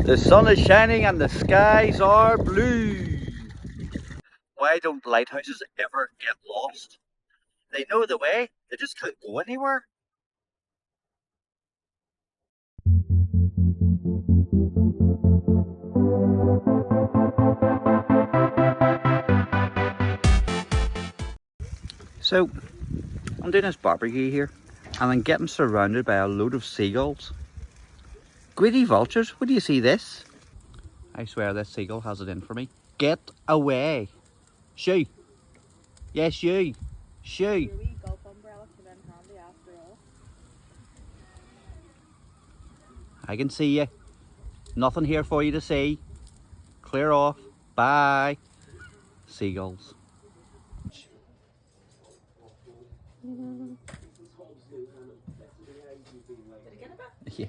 The sun is shining and the skies are blue. Why don't lighthouses ever get lost? They know the way, they just can't go anywhere. So, I'm doing this barbecue here, and I'm getting surrounded by a load of seagulls. Greedy vultures, what do you see this? I swear this seagull has it in for me. Get away! Shoo! Yes, you! Shoo! Your wee golf umbrella came in handy after all. I can see you. Nothing here for you to see. Clear off. Bye. Seagulls. Did you get a bit? Yeah.